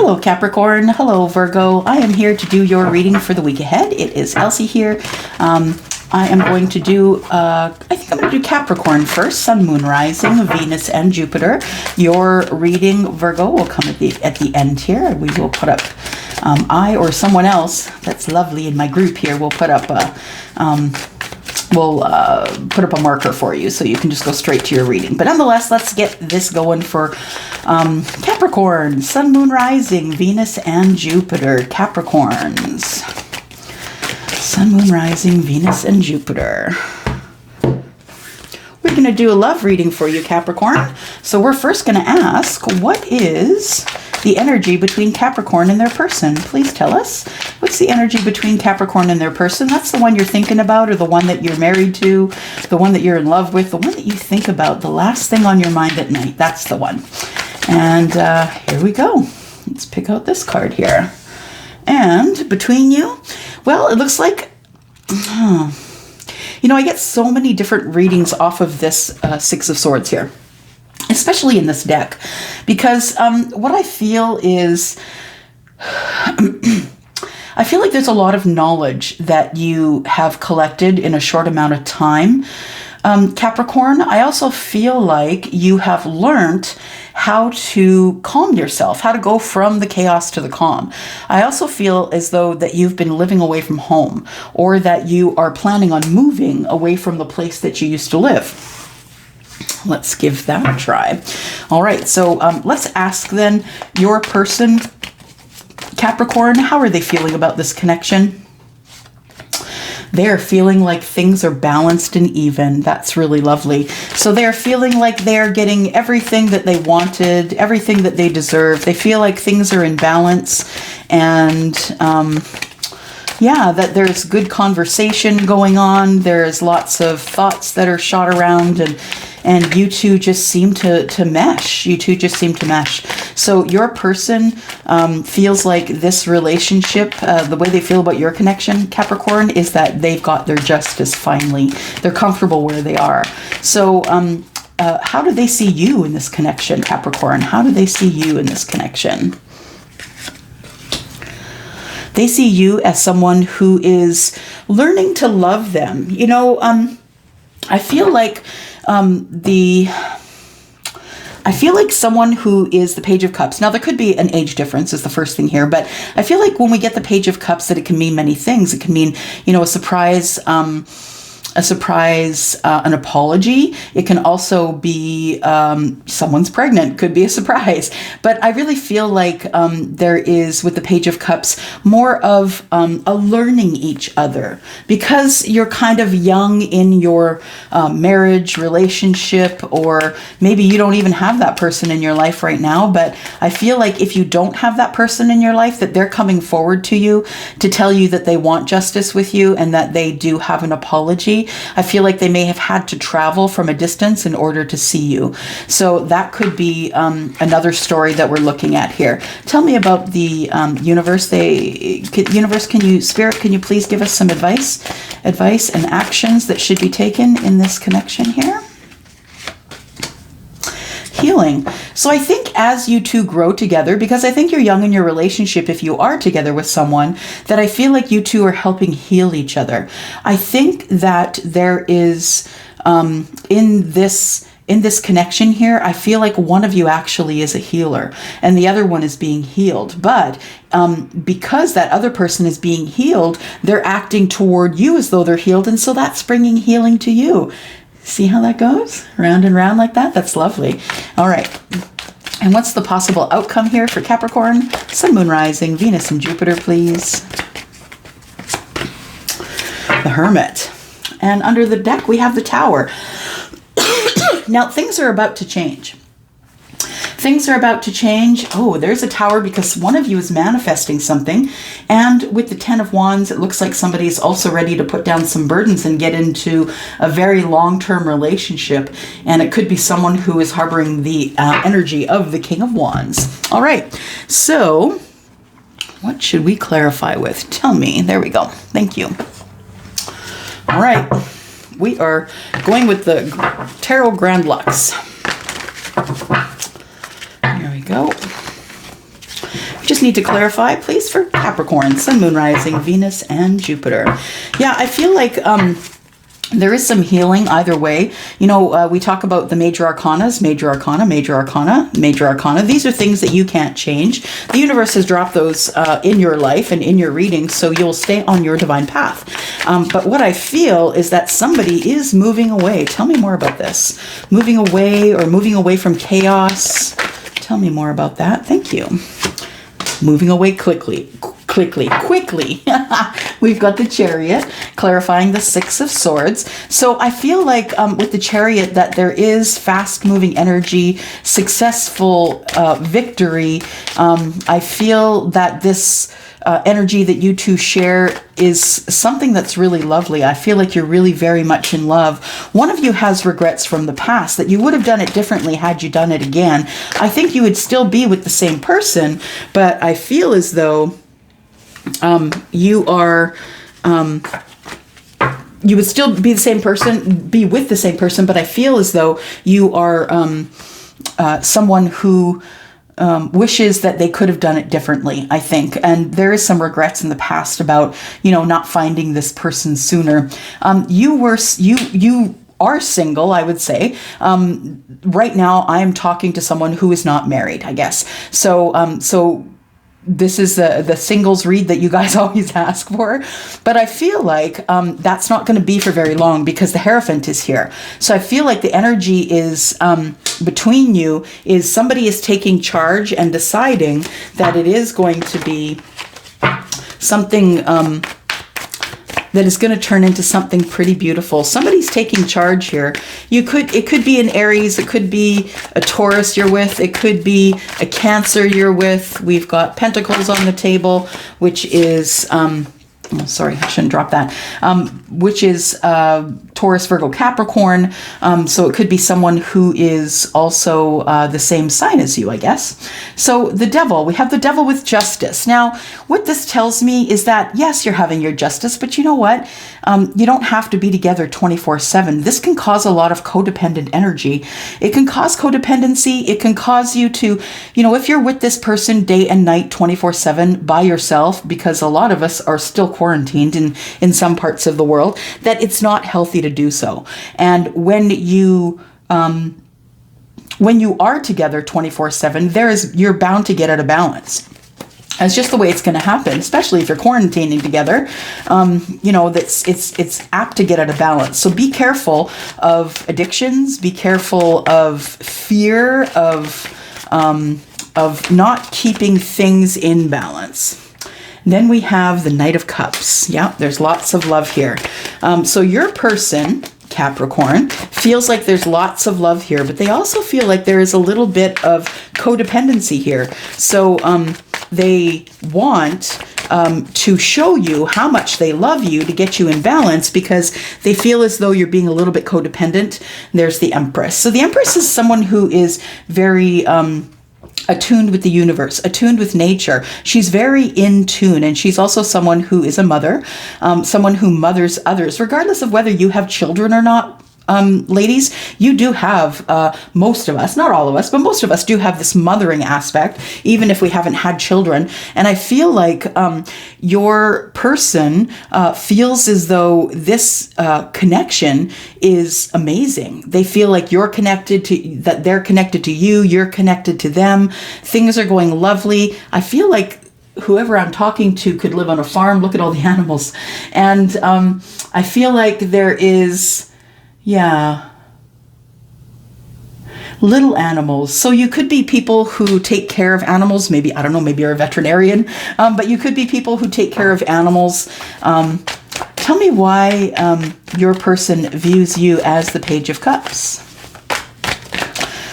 Hello Capricorn, hello Virgo. I am here to do your reading for the week ahead. It is Elsie here. I am going to do, I think I'm going to do Capricorn first, Sun, Moon, Rising, Venus, and Jupiter. Your reading, Virgo, will come at the end here. We will put up, I or someone else that's lovely in my group here will put up a marker for you so you can just go straight to your reading. But nonetheless, let's get this going for Capricorn, Sun, Moon, Rising, Venus, and Jupiter. Capricorns. Sun, Moon, Rising, Venus, and Jupiter. We're going to do a love reading for you, Capricorn. So we're first going to ask, what is the energy between Capricorn and their person? Please tell us. What's the energy between Capricorn and their person? That's the one you're thinking about, or the one that you're married to, the one that you're in love with, the one that you think about, the last thing on your mind at night. That's the one. And here we go. Let's pick out this card here. And between you, well, it looks like, you know, I get so many different readings off of this Six of Swords here, especially in this deck, because what I feel is, I feel like there's a lot of knowledge that you have collected in a short amount of time. Capricorn, I also feel like you have learned how to calm yourself, how to go from the chaos to the calm. I also feel as though that you've been living away from home, or that you are planning on moving away from the place that you used to live. Let's give that a try. All right, so let's ask then your person, Capricorn, how are they feeling about this connection? They're feeling like things are balanced and even. That's really lovely. So they're feeling like they're getting everything that they wanted, everything that they deserve. They feel like things are in balance, and yeah, that there's good conversation going on. There's lots of thoughts that are shot around, and you two just seem to mesh. You two just seem to mesh. So your person feels like this relationship, the way they feel about your connection, Capricorn, is that they've got their justice finally. They're comfortable where they are. So how do they see you in this connection, Capricorn? How do they see you in this connection? They see you as someone who is learning to love them. You know, I feel like I feel like someone who is the Page of Cups. Now, there could be an age difference is the first thing here, but I feel like when we get the Page of Cups that it can mean many things. It can mean, you know, a surprise, an apology. It can also be someone's pregnant, could be a surprise. But I really feel like there is, with the Page of Cups, more of a learning each other, because you're kind of young in your marriage relationship, or maybe you don't even have that person in your life right now. But I feel like if you don't have that person in your life, that they're coming forward to you to tell you that they want justice with you and that they do have an apology. I feel like they may have had to travel from a distance in order to see you. So that could be another story that we're looking at here. Tell me about the universe. Spirit, can you please give us some advice and actions that should be taken in this connection here? Healing. So I think as you two grow together, because I think you're young in your relationship if you are together with someone, that I feel like you two are helping heal each other. I think that there is in this connection here, I feel like one of you actually is a healer and the other one is being healed. But because that other person is being healed, they're acting toward you as though they're healed, and so that's bringing healing to you. See how that goes? Round and round like that? That's lovely. All right. And what's the possible outcome here for Capricorn? Sun, Moon, Rising, Venus, and Jupiter, please. The Hermit. And under the deck, we have the Tower. Now, things are about to change. Things are about to change. Oh, there's a Tower because one of you is manifesting something. And with the Ten of Wands, it looks like somebody's also ready to put down some burdens and get into a very long-term relationship. And it could be someone who is harboring the energy of the King of Wands. All right. So what should we clarify with? Tell me. There we go. Thank you. All right. We are going with the Tarot Grand Lux. Here we go. We just need to clarify, please, for Capricorn, Sun, Moon, Rising, Venus, and Jupiter. Yeah, I feel like there is some healing either way. You know, we talk about the major arcanas, major arcana, major arcana, major arcana. These are things that you can't change. The universe has dropped those in your life and in your readings, so you'll stay on your divine path. But what I feel is that somebody is moving away. Tell me more about this. Moving away or moving away from chaos. Tell me more about that. Thank you. Moving away quickly. We've got the Chariot, clarifying the Six of Swords. So I feel like with the Chariot that there is fast-moving energy, successful victory. I feel that this energy that you two share is something that's really lovely. I feel like you're really very much in love. One of you has regrets from the past that you would have done it differently had you done it again. I think you would still be with the same person, but I feel as though you would still be the same person, be with the same person, but I feel as though you are someone who wishes that they could have done it differently, I think. And there is some regrets in the past about, you know, not finding this person sooner. You are single, I would say. Right now, I am talking to someone who is not married, I guess. So this is the singles read that you guys always ask for. But I feel like that's not going to be for very long because the Hierophant is here. So I feel like the energy is between you is somebody is taking charge and deciding that it is going to be something that is going to turn into something pretty beautiful. Somebody's taking charge here. It could be an Aries, it could be a Taurus you're with, it could be a Cancer you're with. We've got Pentacles on the table, which is sorry, I shouldn't drop that. Which is Taurus, Virgo, Capricorn. So it could be someone who is also the same sign as you, I guess. So the Devil, we have the Devil with Justice. Now, what this tells me is that, yes, you're having your justice, but you know what? You don't have to be together 24/7. This can cause a lot of codependent energy. It can cause codependency. It can cause you to, you know, if you're with this person day and night 24/7 by yourself, because a lot of us are still quarantined in some parts of the world, that it's not healthy to do so. And when you are together 24/7, you're bound to get out of balance. That's just the way it's going to happen, especially if you're quarantining together. You know, it's apt to get out of balance. So be careful of addictions. Be careful of fear of not keeping things in balance. Then we have the Knight of Cups. Yeah, there's lots of love here. So your person, Capricorn, feels like there's lots of love here, but they also feel like there is a little bit of codependency here. So they want to show you how much they love you to get you in balance because they feel as though you're being a little bit codependent. There's the Empress. So the Empress is someone who is very attuned with the universe, attuned with nature. She's very in tune, and she's also someone who is a mother, someone who mothers others, regardless of whether you have children or not. Ladies, you do have, most of us, not all of us, but most of us do have this mothering aspect, even if we haven't had children. And I feel like your person feels as though this connection is amazing. They feel like you're connected to, that they're connected to you, you're connected to them. Things are going lovely. I feel like whoever I'm talking to could live on a farm. Look at all the animals. And I feel like there is... yeah. Little animals. So you could be people who take care of animals. Maybe, I don't know, maybe you're a veterinarian, but you could be people who take care of animals. Tell me why your person views you as the Page of Cups.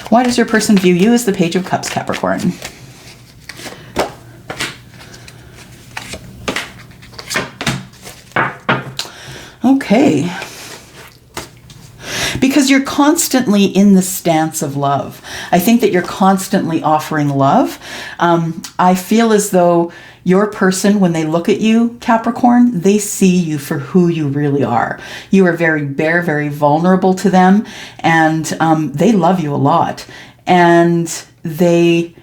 Why does your person view you as the Page of Cups, Capricorn? Okay. Because you're constantly in the stance of love. I think that you're constantly offering love. I feel as though your person, when they look at you, Capricorn, they see you for who you really are. You are very bare, very vulnerable to them, and they love you a lot. And they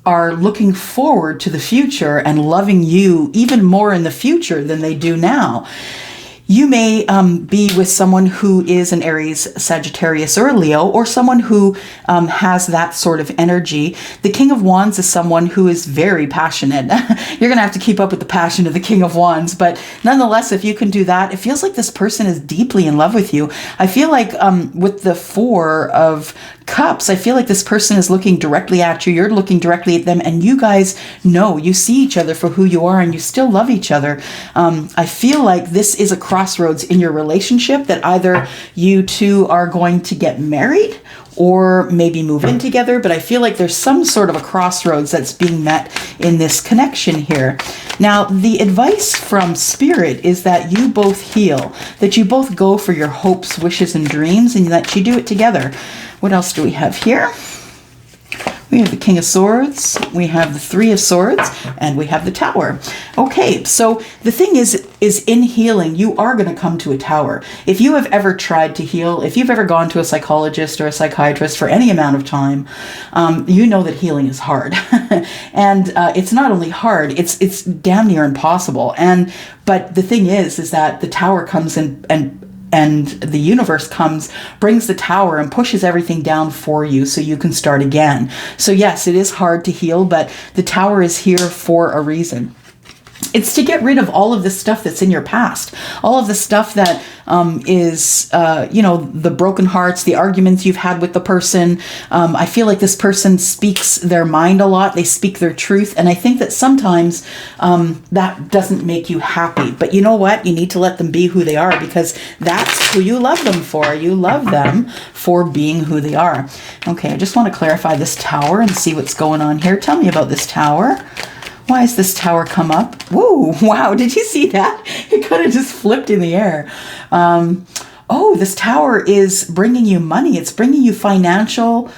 are looking forward to the future and loving you even more in the future than they do now. You may be with someone who is an Aries, Sagittarius, or a Leo, or someone who has that sort of energy. The King of Wands is someone who is very passionate. You're going to have to keep up with the passion of the King of Wands, but nonetheless, if you can do that, it feels like this person is deeply in love with you. I feel like with the Four of Cups, I feel like this person is looking directly at you. You're looking directly at them, and you guys know, you see each other for who you are, and you still love each other. I feel like this is a crossroads in your relationship, that either you two are going to get married or maybe move in together, but I feel like there's some sort of a crossroads that's being met in this connection here. Now, the advice from Spirit is that you both heal, that you both go for your hopes, wishes, and dreams, and that you do it together. What else do we have here? We have the King of Swords, we have the Three of Swords, and we have the Tower. Okay, so the thing is in healing, you are going to come to a tower. If you have ever tried to heal, if you've ever gone to a psychologist or a psychiatrist for any amount of time, you know that healing is hard. And it's not only hard, it's damn near impossible. But the thing is that the Tower comes and the universe comes, brings the Tower and pushes everything down for you so you can start again. So yes, it is hard to heal, but the Tower is here for a reason. It's to get rid of all of the stuff that's in your past, all of the stuff that is, the broken hearts, the arguments you've had with the person. I feel like this person speaks their mind a lot. They speak their truth. And I think that sometimes that doesn't make you happy. But you know what? You need to let them be who they are, because that's who you love them for. You love them for being who they are. Okay, I just want to clarify this Tower and see what's going on here. Tell me about this Tower. Why has this Tower come up? Whoa, wow, did you see that? It kind of just flipped in the air. This Tower is bringing you money. It's bringing you financial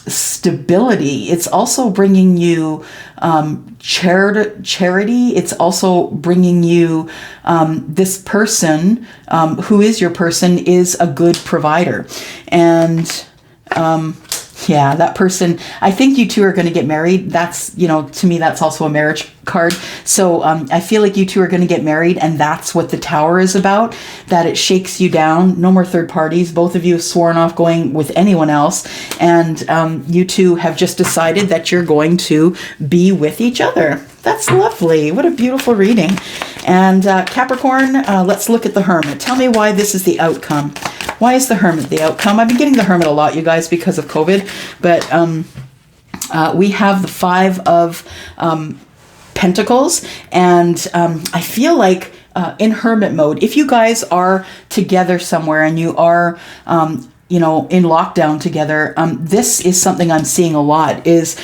stability. It's also bringing you charity. It's also bringing you this person who is your person is a good provider. And yeah, that person, I think you two are going to get married. That's, to me, that's also a marriage card. So I feel like you two are going to get married, and that's what the Tower is about, that it shakes you down. No more third parties. Both of you have sworn off going with anyone else. And you two have just decided that you're going to be with each other. That's lovely. What a beautiful reading. And Capricorn, let's look at the Hermit. Tell me why this is the outcome. Why is the Hermit the outcome? I've been getting the Hermit a lot, you guys, because of COVID. But we have the Five of Pentacles. And I feel like in Hermit mode, if you guys are together somewhere and you are in lockdown together, this is something I'm seeing a lot is,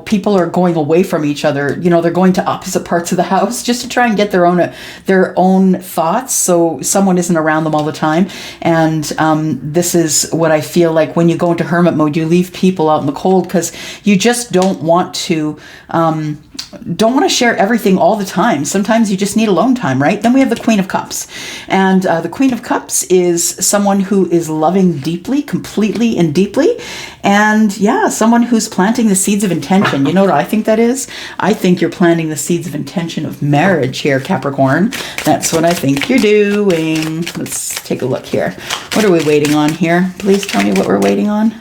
people are going away from each other. They're going to opposite parts of the house just to try and get their own thoughts. So someone isn't around them all the time. And this is what I feel like when you go into Hermit mode, you leave people out in the cold because you just don't want to share everything all the time. Sometimes you just need alone time, right? Then we have the Queen of Cups. And the Queen of Cups is someone who is loving deeply, completely and deeply. And yeah, someone who's planting the seeds of intention. You know what I think that is? I think you're planting the seeds of intention of marriage here, Capricorn. That's what I think you're doing. Let's take a look here. What are we waiting on here? Please tell me what we're waiting on.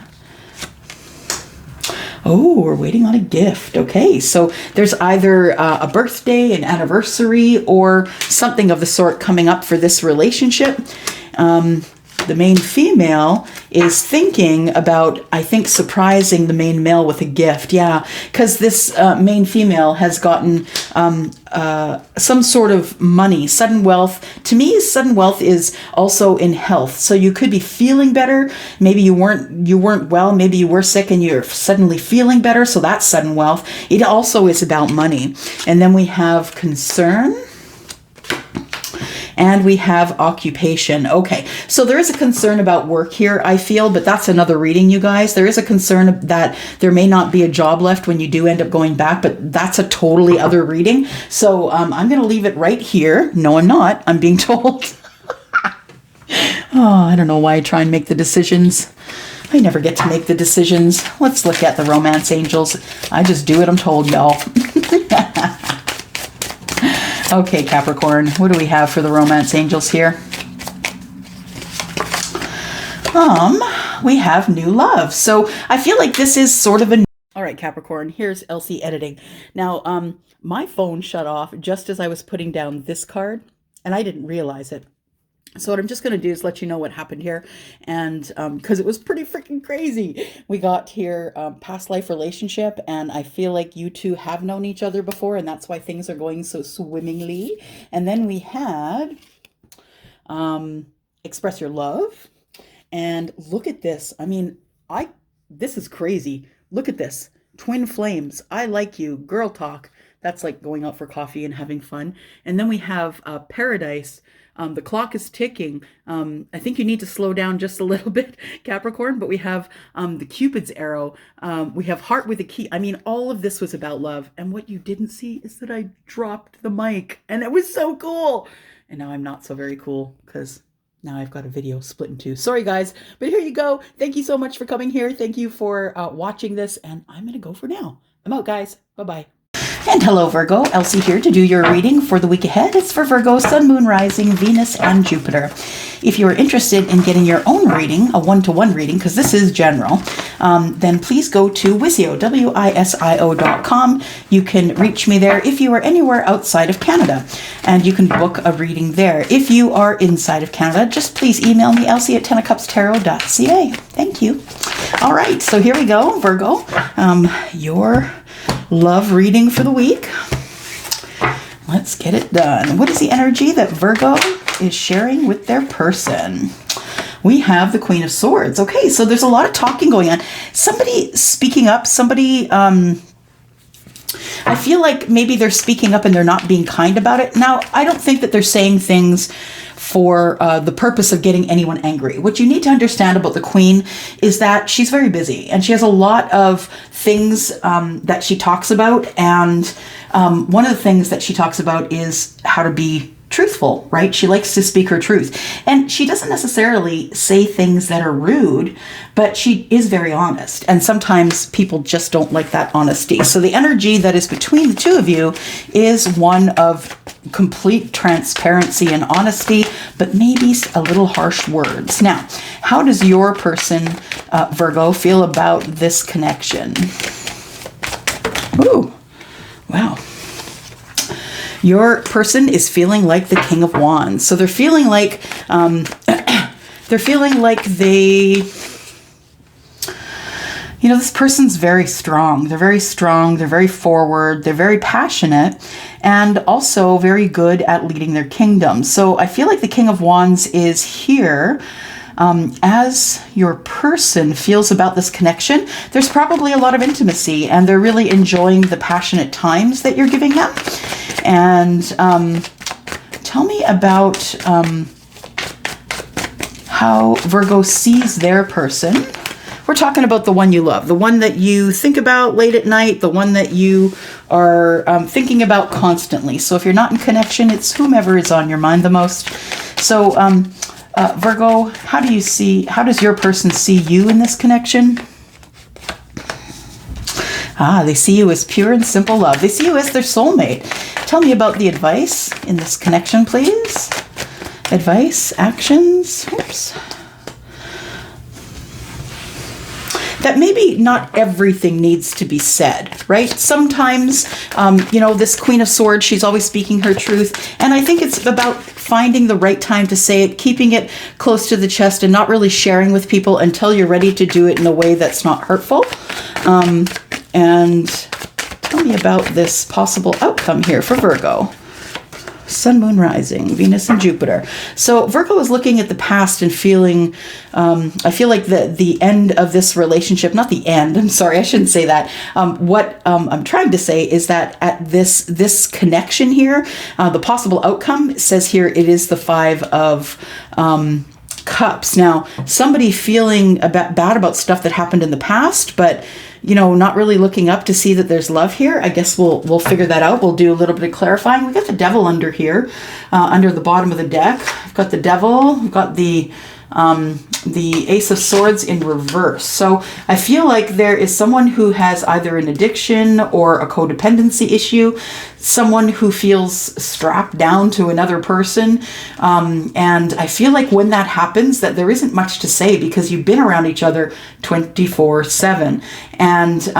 Oh, we're waiting on a gift. Okay, so there's either a birthday, an anniversary, or something of the sort coming up for this relationship. The main female is thinking about, I think, surprising the main male with a gift. Yeah, because this main female has gotten some sort of money, sudden wealth. To me, sudden wealth is also in health. So you could be feeling better. Maybe you weren't well. Maybe you were sick and you're suddenly feeling better. So that's sudden wealth. It also is about money. And then we have concern. And we have occupation. Okay, so there is a concern about work here, I feel, but that's another reading, you guys. There is a concern that there may not be a job left when you do end up going back, but that's a totally other reading. So I'm going to leave it right here. No, I'm not. I'm being told. Oh, I don't know why I try and make the decisions I never get to make the decisions. Let's look at the romance angels. I just do what I'm told, y'all. Okay, Capricorn, what do we have for the romance angels here? We have new love. So I feel like this is sort of a... All right, Capricorn, here's Elsie editing. Now, my phone shut off just as I was putting down this card, and I didn't realize it. So what I'm just going to do is let you know what happened here. And because it was pretty freaking crazy. We got here past life relationship, and I feel like you two have known each other before, and that's why things are going so swimmingly. And then we had express your love. And look at this. I mean, this is crazy. Look at this. Twin flames. I like you. Girl talk. That's like going out for coffee and having fun. And then we have paradise. The clock is ticking. I think you need to slow down just a little bit, Capricorn, but we have the Cupid's arrow. We have heart with a key. I mean, all of this was about love. And what you didn't see is that I dropped the mic, and it was so cool. And now I'm not so very cool because now I've got a video split in two. Sorry, guys, but here you go. Thank you so much for coming here. Thank you for watching this, and I'm going to go for now. I'm out, guys. Bye-bye. And hello, Virgo. Elsie here to do your reading for the week ahead. It's for Virgo, Sun, Moon, Rising, Venus, and Jupiter. If you are interested in getting your own reading, a one-to-one reading, because this is general, then please go to WISIO, WISIO.com. You can reach me there if you are anywhere outside of Canada, and you can book a reading there. If you are inside of Canada, just please email me, 𝚂𝚚𝚛𝚒𝚘𝚗@10ofcupstarot.ca. Thank you. All right, so here we go, Virgo. Your love reading for the week. Let's get it done. What is the energy that Virgo is sharing with their person? We have the Queen of Swords. Okay, so there's a lot of talking going on. Somebody speaking up, somebody, I feel like maybe they're speaking up and they're not being kind about it. Now, I don't think that they're saying things for the purpose of getting anyone angry. What you need to understand about the Queen is that she's very busy, and she has a lot of things that she talks about. And one of the things that she talks about is how to be truthful, right? She likes to speak her truth. And she doesn't necessarily say things that are rude, but she is very honest. And sometimes people just don't like that honesty. So the energy that is between the two of you is one of complete transparency and honesty, but maybe a little harsh words. Now, how does your person, Virgo, feel about this connection? Ooh, wow. Your person is feeling like the King of Wands. So they're feeling like this person's very strong. They're very strong. They're very forward. They're very passionate, and also very good at leading their kingdom. So I feel like the King of Wands is here. As your person feels about this connection, there's probably a lot of intimacy, and they're really enjoying the passionate times that you're giving them. And tell me about how Virgo sees their person. We're talking about the one you love, the one that you think about late at night, the one that you are thinking about constantly. So if you're not in connection, it's whomever is on your mind the most. So Virgo, how does your person see you in this connection? They see you as pure and simple love. They see you as their soulmate. Tell me about the advice in this connection, please. Advice, actions, oops. That maybe not everything needs to be said, right? Sometimes, this Queen of Swords, she's always speaking her truth. And I think it's about finding the right time to say it, keeping it close to the chest, and not really sharing with people until you're ready to do it in a way that's not hurtful. And tell me about this possible outcome here for Virgo. Sun, Moon, Rising, Venus, and Jupiter. So Virgo is looking at the past and feeling, I feel like the end of this relationship, not the end, I'm sorry, I shouldn't say that. What I'm trying to say is that at this connection here, the possible outcome says here, it is the Five of Cups. Now, somebody feeling bad about stuff that happened in the past, but not really looking up to see that there's love here. I guess we'll figure that out. We'll do a little bit of clarifying. We got the Devil under here, under the bottom of the deck. I've got the Devil. We've got the the Ace of Swords in reverse. So I feel like there is someone who has either an addiction or a codependency issue, someone who feels strapped down to another person. And I feel like when that happens, that there isn't much to say because you've been around each other 24/7. And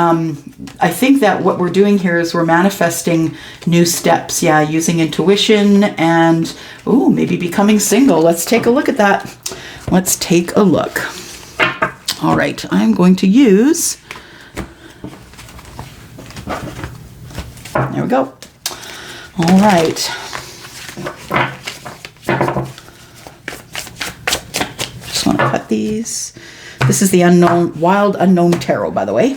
I think that what we're doing here is we're manifesting new steps. Yeah, using intuition and, ooh, maybe becoming single. Let's take a look at that. Let's take a look. All right, I'm going to use, there we go. All right. Just want to cut these. This is the unknown, Wild Unknown Tarot, by the way,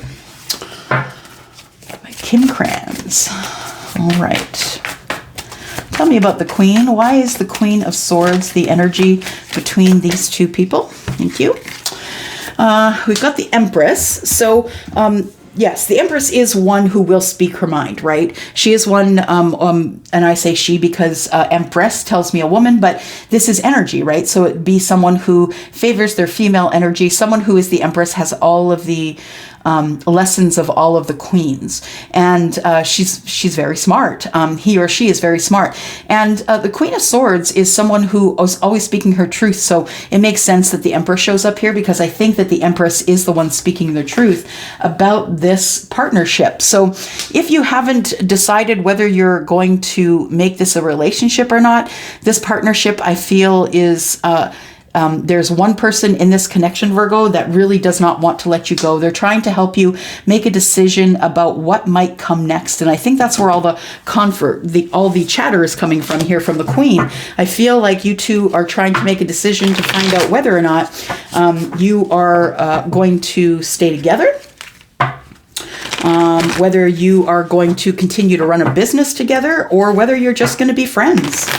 by Kim Kranz. All right. Tell me about the Queen. Why is the Queen of Swords the energy between these two people? Thank you. We've got the Empress. So, yes, the Empress is one who will speak her mind, right? She is one, and I say she because Empress tells me a woman, but this is energy, right? So it'd be someone who favors their female energy. Someone who is the Empress has all of the lessons of all of the queens, and she's very smart. He or she is very smart, and the Queen of Swords is someone who is always speaking her truth. So it makes sense that the Empress shows up here because I think that the Empress is the one speaking the truth about this partnership. So if you haven't decided whether you're going to make this a relationship or not, this partnership I feel is there's one person in this connection, Virgo, that really does not want to let you go. They're trying to help you make a decision about what might come next. And I think that's where all the all the chatter is coming from here from the Queen. I feel like you two are trying to make a decision to find out whether or not you are going to stay together. Whether you are going to continue to run a business together or whether you're just going to be friends.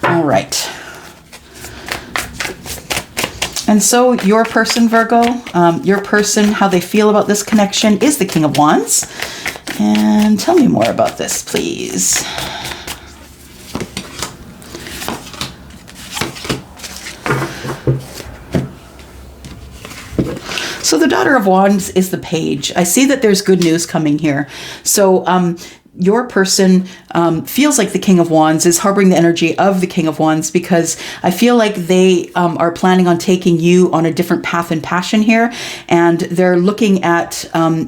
All right. And so your person, Virgo, your person, how they feel about this connection is the King of Wands. And tell me more about this, please. So the Daughter of Wands is the Page. I see that there's good news coming here. So your person feels like the King of Wands is harboring the energy of the King of Wands because I feel like they are planning on taking you on a different path and passion here. And they're looking at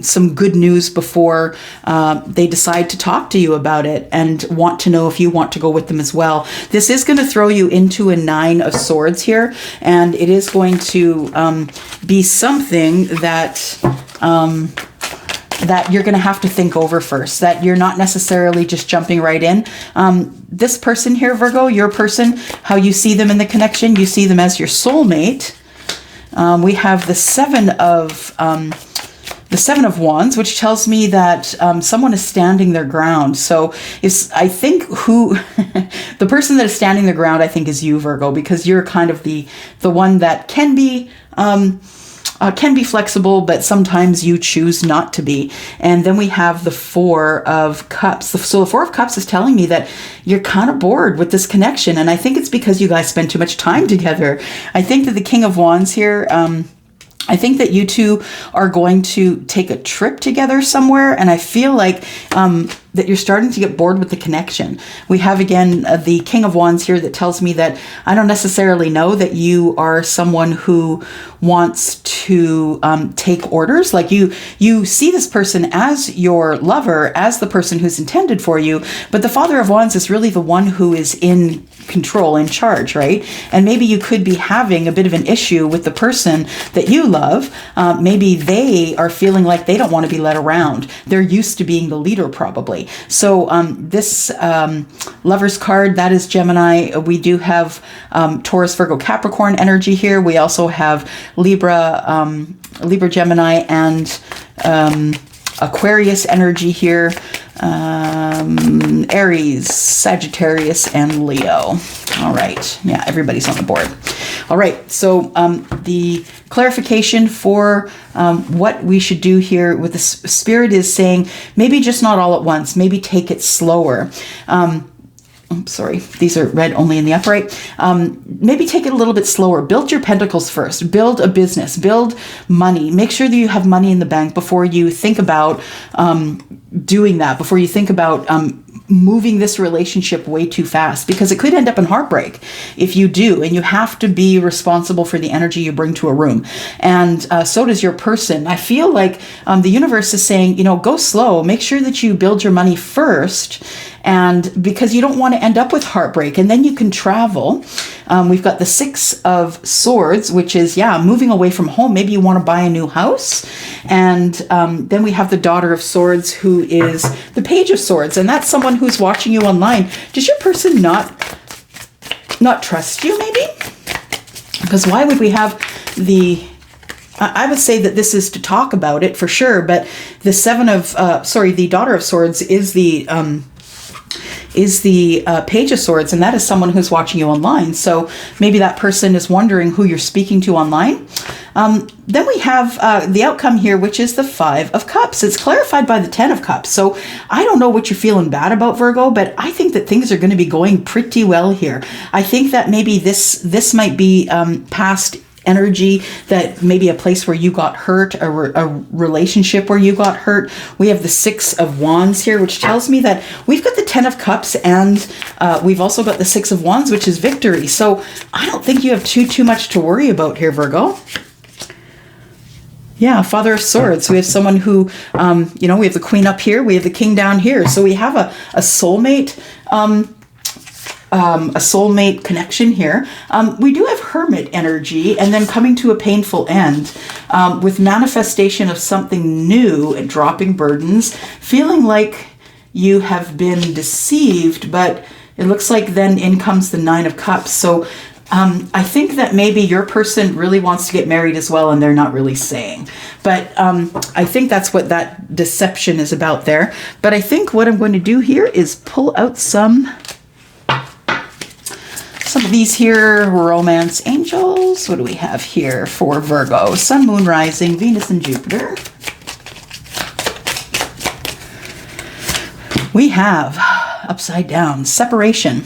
some good news before they decide to talk to you about it and want to know if you want to go with them as well. This is going to throw you into a 9 of Swords here. And it is going to be something that that you're going to have to think over first, that you're not necessarily just jumping right in. This person here, Virgo, your person, how you see them in the connection, you see them as your soulmate. We have the Seven of Wands, which tells me that someone is standing their ground. So I think the person that is standing their ground, I think is you, Virgo, because you're kind of the one that can be flexible, but sometimes you choose not to be. And then we have the Four of Cups. So the Four of Cups is telling me that you're kind of bored with this connection. And I think it's because you guys spend too much time together. I think that the King of Wands here, I think that you two are going to take a trip together somewhere. And I feel like that you're starting to get bored with the connection. We have, again, the King of Wands here that tells me that I don't necessarily know that you are someone who wants to take orders. Like you see this person as your lover, as the person who's intended for you. But the Father of Wands is really the one who is in control, in charge, right? And maybe you could be having a bit of an issue with the person that you love. Maybe they are feeling like they don't want to be led around. They're used to being the leader, probably. So this Lover's card, that is Gemini. We do have Taurus, Virgo, Capricorn energy here. We also have Libra, Gemini, and Aquarius energy here. Aries, Sagittarius, and Leo. All right. Yeah, everybody's on the board. All right. So the clarification for what we should do here with the Spirit is saying maybe just not all at once. Maybe take it slower. I'm sorry, these are read only in the upright. Maybe take it a little bit slower. Build your pentacles first. Build a business. Build money. Make sure that you have money in the bank before you think about doing that, before you think about moving this relationship way too fast, because it could end up in heartbreak if you do. And you have to be responsible for the energy you bring to a room. And so does your person. I feel like the universe is saying, you know, go slow. Make sure that you build your money first. And because you don't want to end up with heartbreak, and then you can travel. We've got the Six of Swords, which is, moving away from home. Maybe you want to buy a new house. And then we have the Daughter of Swords, who is the Page of Swords. And that's someone who's watching you online. Does your person not trust you, maybe? Because why would we have I would say that this is to talk about it for sure. But the the Daughter of Swords is the Page of Swords, and that is someone who's watching you online. So maybe that person is wondering who you're speaking to online. Then we have the outcome here, which is the Five of Cups. It's clarified by the Ten of Cups. So I don't know what you're feeling bad about, Virgo, but I think that things are going to be going pretty well here. I think that maybe this might be past energy, that maybe a place where you got hurt, a relationship where you got hurt. We have the Six of Wands here, which tells me that we've got the Ten of Cups, and we've also got the Six of Wands, which is victory. So I don't think you have too much to worry about here, Virgo. Yeah, Father of Swords. We have someone who, we have the Queen up here, we have the King down here. So we have a soulmate, a soulmate connection here. We do have Hermit energy, and then coming to a painful end, with manifestation of something new and dropping burdens, feeling like you have been deceived, but it looks like then in comes the Nine of Cups. So I think that maybe your person really wants to get married as well, and they're not really saying. But I think that's what that deception is about there. But I think what I'm going to do here is pull out some of these here romance angels. What do we have here for Virgo? Sun, Moon, Rising, Venus, and Jupiter. We have upside down separation.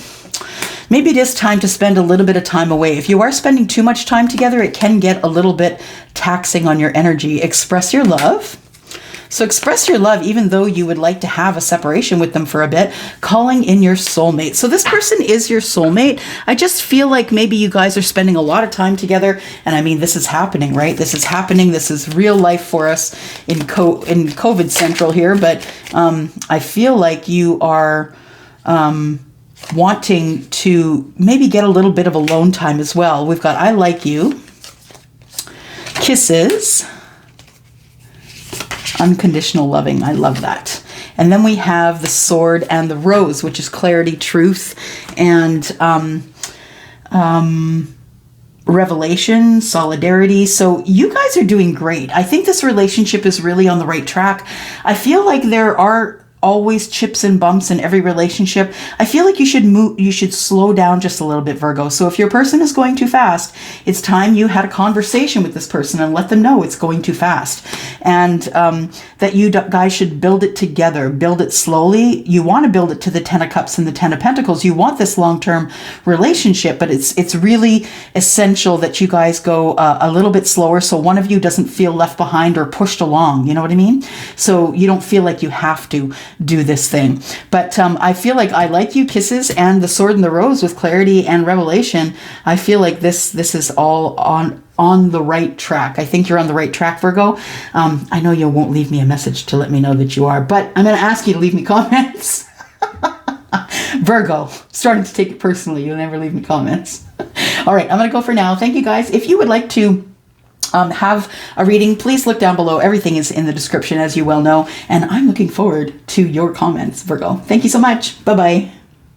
Maybe it is time to spend a little bit of time away. If you are spending too much time together, it can get a little bit taxing on your energy. Express your love. So express your love, even though you would like to have a separation with them for a bit, calling in your soulmate. So this person is your soulmate. I just feel like maybe you guys are spending a lot of time together. And I mean, this is happening, right? This is happening. This is real life for us in COVID Central here. But I feel like you are wanting to maybe get a little bit of alone time as well. We've got I like you, kisses, unconditional loving. I love that. And then we have the Sword and the Rose, which is clarity, truth, and revelation, solidarity. So you guys are doing great. I think this relationship is really on the right track. I feel like there are always chips and bumps in every relationship. I feel like you should slow down just a little bit, Virgo. So if your person is going too fast, it's time you had a conversation with this person and let them know it's going too fast. And that you guys should build it together, build it slowly. You want to build it to the Ten of Cups and the Ten of Pentacles. You want this long-term relationship, but it's really essential that you guys go a little bit slower, so one of you doesn't feel left behind or pushed along. You know what I mean? So you don't feel like you have to do this thing. But I feel like I like you, kisses, and the Sword and the Rose with clarity and revelation. I feel like this is all on the right track. I think you're on the right track, Virgo. I know you won't leave me a message to let me know that you are, but I'm going to ask you to leave me comments. Virgo, starting to take it personally. You'll never leave me comments. All right, I'm going to go for now. Thank you, guys. If you would like to have a reading, please look down below. Everything is in the description, as you well know. And I'm looking forward to your comments, Virgo. Thank you so much. Bye-bye.